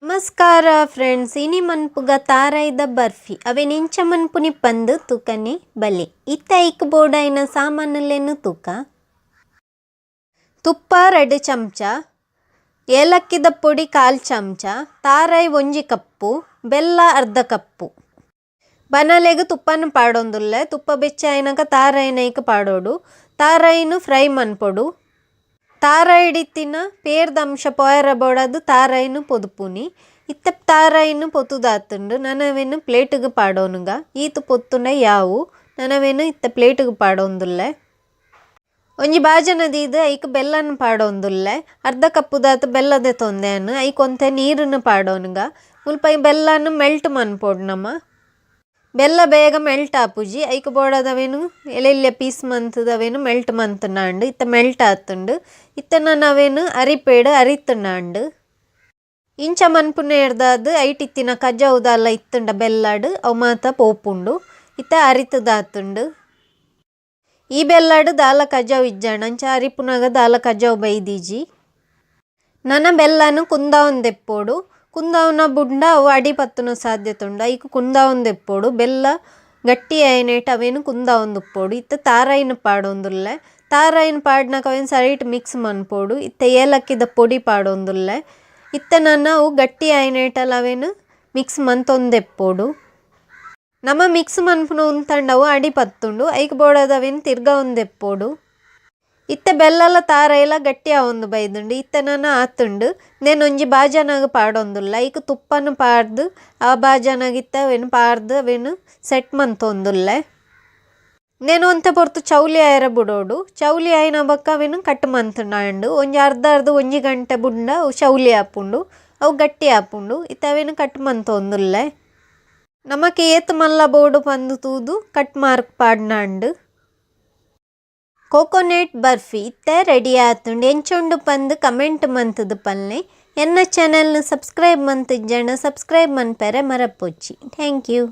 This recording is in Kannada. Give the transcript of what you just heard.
ನಮಸ್ಕಾರ ಫ್ರೆಂಡ್ಸ್, ಇನಿ ಮನ್ಪುಗ ತಾರಾಯ್ದ ಬರ್ಫಿ ಅವೆ ನಿಂಚ ಮನ್ಪುನಿ ಪಂದು ತೂಕನೆ ಬಲೆ ಇತ್ತ ಐಕ್ ಬೋಡಾಯಿನ ಸಾಮಾನುಲೇನು ತೂಕ ತುಪ್ಪ 2 ಚಮಚ, ಏಲಕ್ಕಿದ ಪೊಡಿ 1/4 ಚಮಚ, ತಾರಾಯಿ 1 ಕಪ್ಪು, ಬೆಲ್ಲ 1/2 ಕಪ್ಪು. ಬನಲೆಗ್ ತುಪ್ಪನ ಪಾಡೊಂದುಲ್ಲೆ. ತುಪ್ಪ ಬೆಚ್ಚ ಆಯ್ನಕ ತಾರಾಯಿನ ಐಕ್ ಪಾಡೋಡು. ತಾರಾಯಿನ ಫ್ರೈ ಮನ್ಪೊಡು. ತಾರಾಯಿಡಿತ್ತಿನ ಪೇರ್ದ ಅಂಶ ಪೋಯರ ಬೋಡದು ತಾರಾಯಿನ ಪೊದುಪುನಿ. ಇತ್ತ ತಾರಾಯಿನ ಪೊತ್ತುದಾತುಂಡು ನನವೇನು ಪ್ಲೇಟ್ಗ್ ಪಾಡೋನುಗ. ಈತು ಪೊತ್ತುಂಡ ಯಾವು ನನವೇನು ಇತ್ತ ಪ್ಲೇಟ್ಗ್ ಪಾಡೊಂದುಲ್ಲೆ. ಒಂಜಿ ಬಾಜನದೀದು ಐಕ್ ಬೆಲ್ಲನ ಪಾಡೊಂದುಲ್ಲೆ. 1/2 ಕಪ್ಪುದಾತು ಬೆಲ್ಲದ ತೊಂದೆನು ಐಕ್ ಒಂತೆ ನೀರನ್ನು ಪಾಡೋನುಗ. ಮುಲ್ಪ ಈ ಬೆಲ್ಲನ ಮೆಲ್ಟ್ ಮನ್ಪೊಡು ನಮ. ಬೆಲ್ಲ ಬೇಗ ಮೆಲ್ಟ್ ಆಪುಜಿ. ಐಕ್ ಬೋಡದವೇನು ಎಲೆಲ್ಯ ಪೀಸ್ ಮಂತದವೇನು ಮೆಲ್ಟ್ ಮಂತುಂಡು. ಇತ್ತ ಮೆಲ್ಟ್ ಆತುಂಡು. ಇತ್ತ ನಾವೇನು ಅರಿಪೇಡು ಅರಿತುಂಡು. ಇಂಚ ಮನ್ಪುನ ಎಡ್ದಾದು ಐಟ್ ಇತ್ತಿನ ಕಜಾವುದಲ್ಲ ಇತ್ತುಂಡ ಬೆಲ್ಲಾಡು ಅವು ಮಾತ ಪೋಪುಂಡು. ಇತ್ತ ಅರಿತುದಾತುಂಡು. ಈ ಬೆಲ್ಲಾಡು ದಾಲ ಕಜಾವು ಇಜ್ಜಾಂಡು ಅಂಚ ಅರಿಪುನಾಗ ದಾಲ ಕಜಾವು ಬೈದೀಜಿ. ನನ ಬೆಲ್ಲನು ಕುಂದಾವೊಂದೆಪ್ಪೋಡು. ಕುಂದಾವನ ಬುಡ್ಡ ಅವು ಅಡಿ ಪತ್ತುನ ಸಾಧ್ಯತೆ ಉಂಡು. ಐಕ್ ಕುಂದಾವೊಂದೆಪ್ಪೋಡು. ಬೆಲ್ಲ ಗಟ್ಟಿ ಆಯ್ನೇಟ್ ಅವೇನು ಕುಂದಾವೊಂದುಪ್ಪೋಡು. ಇತ್ತ ತಾರಾಯಿನ ಪಾಡೊಂದುಲ್ಲೆ. ತಾರಾಯಿನ ಪಾಡ್ನಕ ಅವೇನು ಸರಿಟ್ ಮಿಕ್ಸ್ ಮನ್ಪೋಡು. ಇತ್ತ ಏಲಕ್ಕಿದ ಪೊಡಿ ಪಾಡೊಂದುಲ್ಲೆ. ಇತ್ತ ಅವು ಗಟ್ಟಿ ಆಯ್ನೇಟಲ್ಲಿ ಅವೇನು ಮಿಕ್ಸ್ ಮಂತೊಂದೆಪ್ಪೋಡು. ನಮ ಮಿಕ್ಸ್ ಮನ್ಪುನ ಉಂತಂಡವು ಅಡಿ ಪತ್ತುಂಡು. ಐಕ್ ಬೋಡದವೇನು ತಿರ್ಗ ಒಂದೆಪ್ಪೋಡು. ಇತ್ತ ಬೆಲ್ಲಲ ತಾರಾಯಿಲ ಗಟ್ಟಿ ಆವೊಂದು ಬೈದುಂಡು. ಇತ್ತ ಆತುಂಡು. ಒಂಜಿ ಬಾಜನಾಗ ಪಾಡೊಂದುಲ್ಲ. ಐಕ್ ತುಪ್ಪನ ಪಾಡ್ದು ಆ ಬಾಜನಾಗಿತ್ತ ಅವೇನು ಪಾಡ್ದು ಅವೇನು ಸೆಟ್ ಮಂತೊಂದುಲ್ಲೆ. ಒಂತೆ ಪೊರ್ತು ಚೌಲಿ ಆಯರ ಬುಡೋಡು. ಚೌಲಿ ಆಯ್ನ ಬಕ್ಕ ಅವೇನು ಕಟ್ ಮಂತುಂಡು. ಒಂಜಿ ಅರ್ಧ 1 ಗಂಟೆ ಬುಡ್ಡ ಅವು ಚೌಲಿ ಆಪುಂಡು. ಅವು ಗಟ್ಟಿ ಆಪುಂಡು. ಇತ್ತ ಅವೇನು ಕಟ್ ಮಂತೊಂದುಲ್ಲೆ. ನಮಕ್ ಏತ್ ಮಲ್ಲ ಬೋಡು ಪಂದು ತೂದು ಕಟ್ ಮಾರ್ಕ್ ಪಾಡ್ನಾಂಡು. ಕೋಕೋನೆಟ್ ಬರ್ಫಿ ಇತ್ತೆ ರೆಡಿ ಆತುಂಡು. ಎಂಚೊಂಡು ಪಂದು ಕಮೆಂಟ್ ಮಂತುದು ಪಲ್ಲೆ. ಎನ್ನ ಚಾನೆಲ್ನ ಸಬ್ಸ್ಕ್ರೈಬ್ ಮಂತಿಜ್ಜಾಂಡ ಸಬ್ಸ್ಕ್ರೈಬ್ ಮನ್ಪೆರೆ ಮರಪೊಚ್ಚಿ. Thank you.